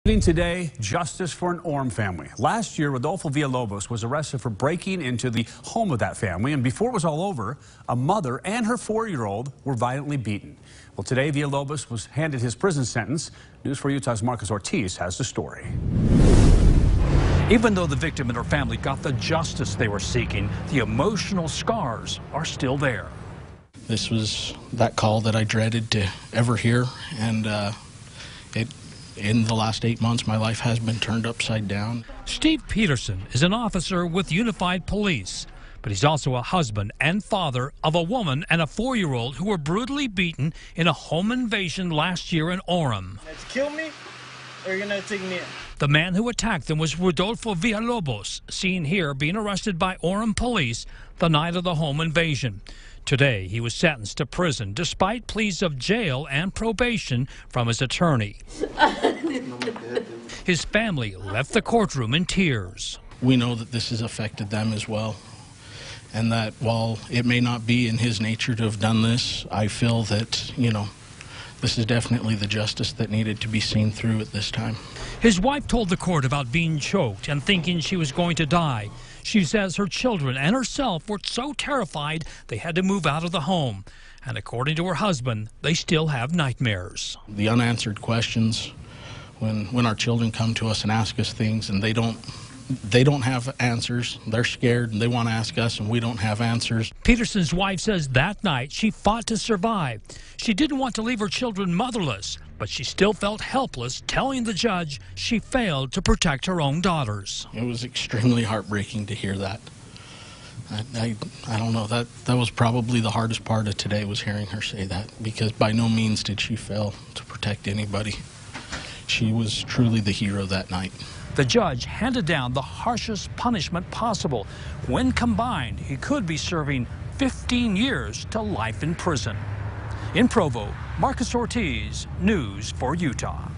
Today, justice for an Orem family. Last year, Rodolfo Villalobos was arrested for breaking into the home of that family, and before it was all over, a mother and her 4-year-old were violently beaten. Well, today, Villalobos was handed his prison sentence. News 4 Utah's Marcus Ortiz has the story. Even though the victim and her family got the justice they were seeking, the emotional scars are still there. This was that call that I dreaded to ever hear, and in the last 8 months, my life has been turned upside down. Steve Peterson is an officer with Unified Police, but he's also a husband and father of a woman and a 4-year-old who were brutally beaten in a home invasion last year in Orem. Let's kill me, or you're gonna take me in. The man who attacked them was Rodolfo Villalobos, seen here being arrested by Orem police the night of the home invasion. Today, he was sentenced to prison despite pleas of jail and probation from his attorney. His family left the courtroom in tears. We know that this has affected them as well, and that while it may not be in his nature to have done this, I feel that, this is definitely the justice that needed to be seen through at this time. His wife told the court about being choked and thinking she was going to die. She says her children and herself were so terrified they had to move out of the home. And according to her husband, they still have nightmares. The unanswered questions, when our children come to us and ask us things and they don't have answers, they're scared and they want to ask us and we don't have answers. Peterson's wife says that night she fought to survive. She didn't want to leave her children motherless, but she still felt helpless, telling the judge she failed to protect her own daughters. It was extremely heartbreaking to hear that. I don't know, that was probably the hardest part of today, was hearing her say that, because by no means did she fail to protect anybody. She was truly the hero that night. The judge handed down the harshest punishment possible. When combined, he could be serving 15 years to life in prison. In Provo, Marcus Ortiz, News 4 Utah.